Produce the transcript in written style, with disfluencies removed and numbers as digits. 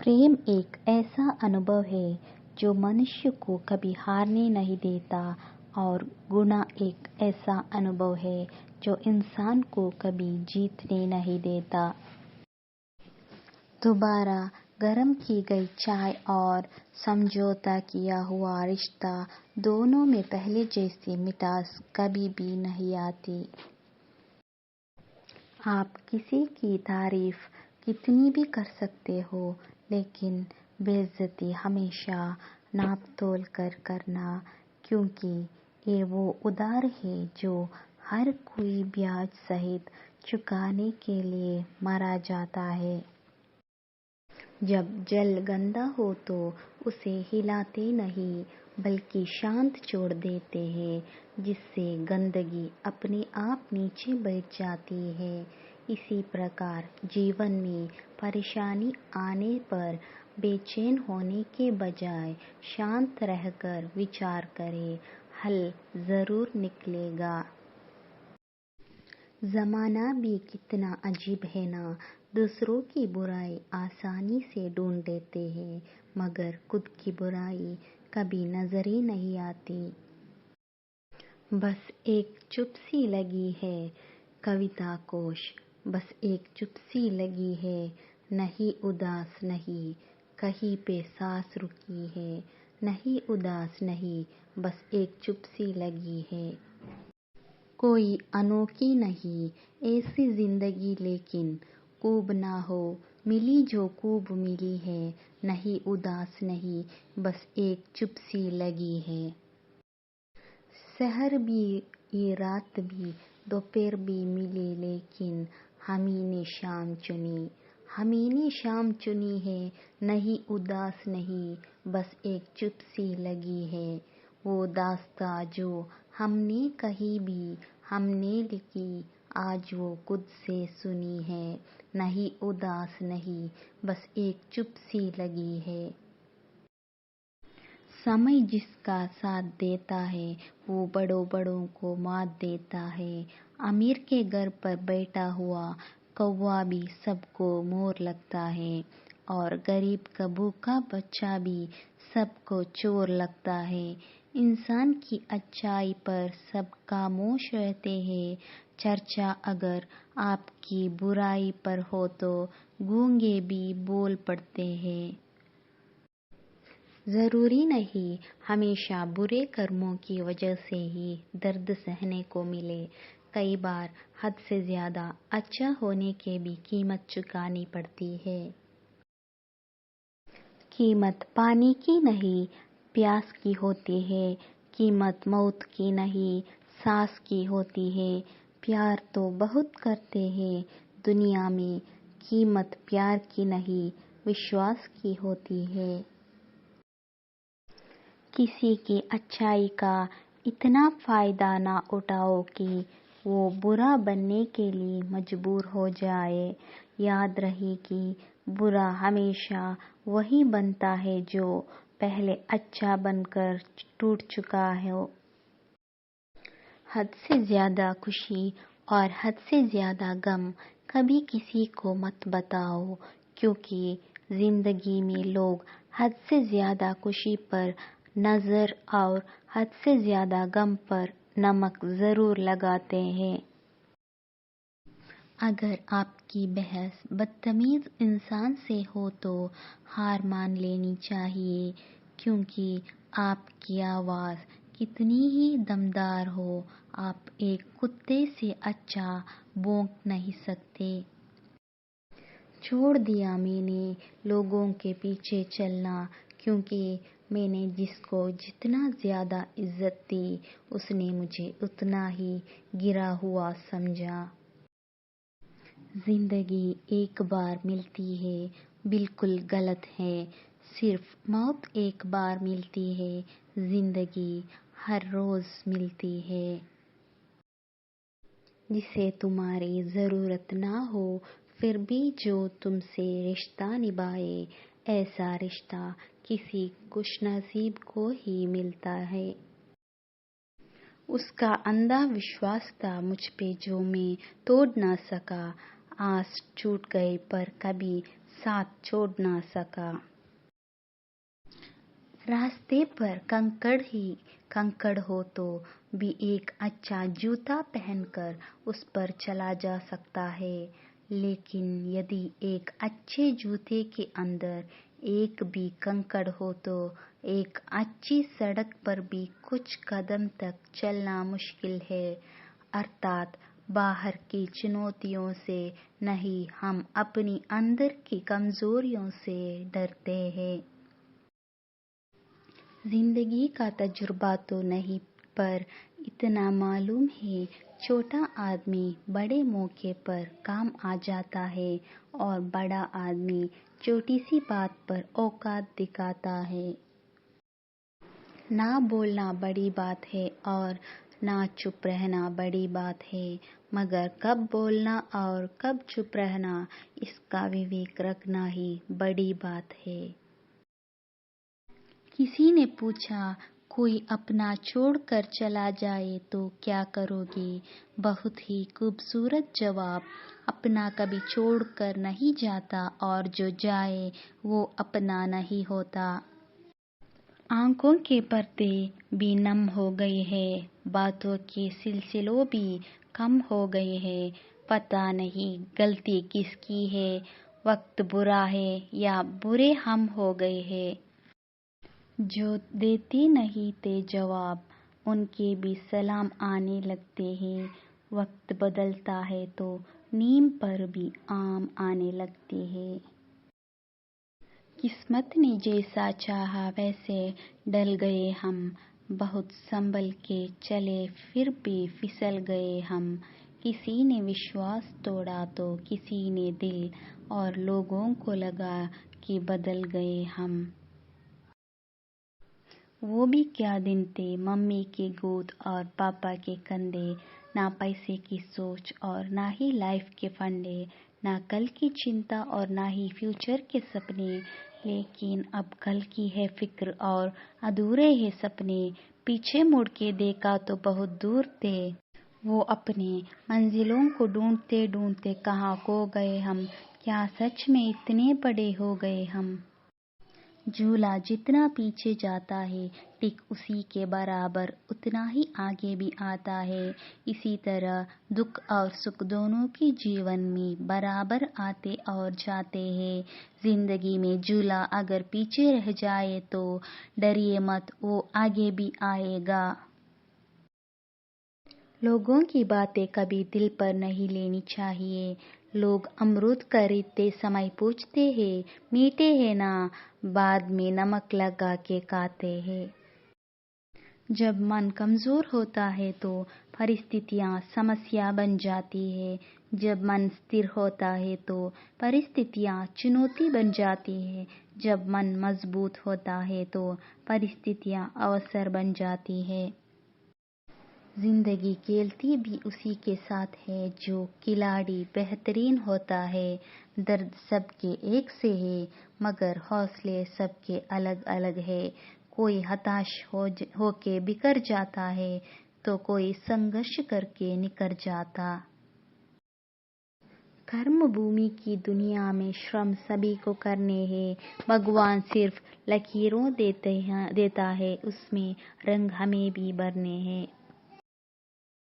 प्रेम एक ऐसा अनुभव है जो मनुष्य को कभी हारने नहीं देता और गुनाह एक ऐसा अनुभव है जो इंसान को कभी जीतने नहीं देता। दोबारा गर्म की गई चाय और समझौता किया हुआ रिश्ता, दोनों में पहले जैसी मिठास कभी भी नहीं आती। आप किसी की तारीफ कितनी भी कर सकते हो, लेकिन बेइज्जती हमेशा नाप तोल कर करना, क्योंकि ये वो उधार है जो हर कोई ब्याज सहित चुकाने के लिए मरा जाता है। जब जल गंदा हो तो उसे हिलाते नहीं बल्कि शांत छोड़ देते हैं, जिससे गंदगी अपने आप नीचे बैठ जाती है। इसी प्रकार जीवन में परेशानी आने पर बेचैन होने के बजाय शांत रहकर विचार करें, हल जरूर निकलेगा। जमाना भी कितना अजीब है ना, दूसरों की बुराई आसानी से ढूंढ लेते हैं, मगर खुद की बुराई कभी नजर ही नहीं आती। बस एक चुप सी लगी है कविता कोश, बस एक चुप सी लगी है, नहीं उदास नहीं कहीं पे सांस रुकी है, नहीं उदास नहीं बस एक चुप सी लगी है। कोई अनोखी नहीं ऐसी जिंदगी, लेकिन खूब ना हो मिली जो खूब मिली है, नहीं उदास नहीं बस एक चुप सी लगी है। शहर भी ये रात भी दोपहर भी मिली, लेकिन हमी ने शाम चुनी, हमी ने शाम चुनी है, नहीं उदास नहीं बस एक चुप सी लगी है। वो दास्तां जो हमने कहीं भी हमने लिखी, आज वो खुद से सुनी है, नहीं उदास नहीं बस एक चुप सी लगी है। समय जिसका साथ देता है वो बड़ों बड़ों को मात देता है। अमीर के घर पर बैठा हुआ कौवा भी सबको मोर लगता है, और गरीब का भूखा बच्चा भी सबको चोर लगता है। इंसान की अच्छाई पर सब खामोश रहते हैं, चर्चा अगर आपकी बुराई पर हो तो गूंगे भी बोल पड़ते हैं। जरूरी नहीं हमेशा बुरे कर्मों की वजह से ही दर्द सहने को मिले, कई बार हद से ज्यादा अच्छा होने के भी कीमत चुकानी पड़ती है। कीमत पानी की नहीं प्यास की होती है, कीमत मौत की नहीं सांस की होती है। प्यार तो बहुत करते हैं दुनिया में, कीमत प्यार की नहीं विश्वास की होती है। किसी की अच्छाई का इतना फायदा ना उठाओ कि वो बुरा बनने के लिए मजबूर हो जाए। याद रहे कि बुरा हमेशा वही बनता है जो पहले अच्छा बनकर टूट चुका हो। हद से ज्यादा खुशी और हद से ज्यादा गम कभी किसी को मत बताओ, क्योंकि जिंदगी में लोग हद से ज्यादा खुशी पर नजर और हद से ज्यादा गम पर नमक जरूर लगाते हैं। अगर आपकी बहस बदतमीज इंसान से हो तो हार मान लेनी चाहिए, क्योंकि आपकी आवाज कितनी ही दमदार हो, आप एक कुत्ते से अच्छा भौंक नहीं सकते। छोड़ दिया मैंने लोगों के पीछे चलना, क्योंकि मैंने जिसको जितना ज्यादा इज्जत दी उसने मुझे उतना ही गिरा हुआ समझा। जिंदगी एक बार मिलती है बिल्कुल गलत है, सिर्फ मौत एक बार मिलती है, जिंदगी हर रोज मिलती है। जिसे तुम्हारी जरूरत ना हो फिर भी जो तुमसे रिश्ता निभाए, ऐसा रिश्ता किसी खुशनसीब को ही मिलता है। उसका अंधा विश्वास था मुझ पे जो मैं तोड़ ना सका, आस छूट गए पर कभी साथ छोड़ ना सका। रास्ते पर कंकड़ ही कंकड़ हो तो भी एक अच्छा जूता पहनकर उस पर चला जा सकता है, लेकिन यदि एक अच्छे जूते के अंदर एक भी कंकड़ हो तो एक अच्छी सड़क पर भी कुछ कदम तक चलना मुश्किल है। अर्थात बाहर की चुनौतियों से नहीं, हम अपनी अंदर की कमजोरियों से डरते हैं। जिंदगी का तजुर्बा तो नहीं, पर इतना मालूम है, छोटा आदमी बड़े मौके पर काम आ जाता है और बड़ा आदमी छोटी सी बात पर औकात दिखाता है। ना बोलना बड़ी बात है और ना चुप रहना बड़ी बात है, मगर कब बोलना और कब चुप रहना, इसका विवेक रखना ही बड़ी बात है। किसी ने पूछा, कोई अपना छोड़कर चला जाए तो क्या करोगे? बहुत ही खूबसूरत जवाब। अपना कभी छोड़कर नहीं जाता और जो जाए वो अपना नहीं होता। आंखों के पर्दे भी नम हो गए हैं, बातों के सिलसिलों भी कम हो गए हैं। पता नहीं गलती किसकी है, वक्त बुरा है या बुरे हम हो गए हैं। जो देते नहीं थे जवाब, उनके भी सलाम आने लगते हैं। वक्त बदलता है तो नीम पर भी आम आने लगते हैं। किस्मत ने जैसा चाहा वैसे डल गए हम, बहुत संभल के चले फिर भी फिसल गए हम। किसी ने विश्वास तोड़ा तो किसी ने दिल, और लोगों को लगा कि बदल गए हम। वो भी क्या दिन थे, मम्मी की गोद और पापा के कंधे। ना पैसे की सोच और ना ही लाइफ के फंडे, ना कल की चिंता और ना ही फ्यूचर के सपने। लेकिन अब कल की है फिक्र और अधूरे हैं सपने। पीछे मुड़ के देखा तो बहुत दूर थे वो अपने मंजिलों को ढूंढते ढूंढते कहाँ खो गए हम। क्या सच में इतने बड़े हो गए हम? झूला जितना पीछे जाता है, ठीक उसी के बराबर उतना ही आगे भी आता है। इसी तरह दुख और सुख दोनों के जीवन में बराबर आते और जाते हैं। जिंदगी में झूला अगर पीछे रह जाए तो डरिए मत, वो आगे भी आएगा। लोगों की बातें कभी दिल पर नहीं लेनी चाहिए। लोग अमरूद खरीदते समय पूछते हैं, मीठे हैं ना? बाद में नमक लगा के खाते हैं। जब मन कमजोर होता है तो परिस्थितियां समस्या बन जाती है। जब मन स्थिर होता है तो परिस्थितियां चुनौती बन जाती है। जब मन मजबूत होता है तो परिस्थितियां अवसर बन जाती है। जिंदगी खेलती भी उसी के साथ है जो खिलाड़ी बेहतरीन होता है। दर्द सबके एक से है, मगर हौसले सबके अलग अलग है। कोई हताश होके बिखर जाता है तो कोई संघर्ष करके निखर जाता। कर्म भूमि की दुनिया में श्रम सभी को करने हैं। भगवान सिर्फ लकीरों देता है, उसमें रंग हमें भी भरने हैं।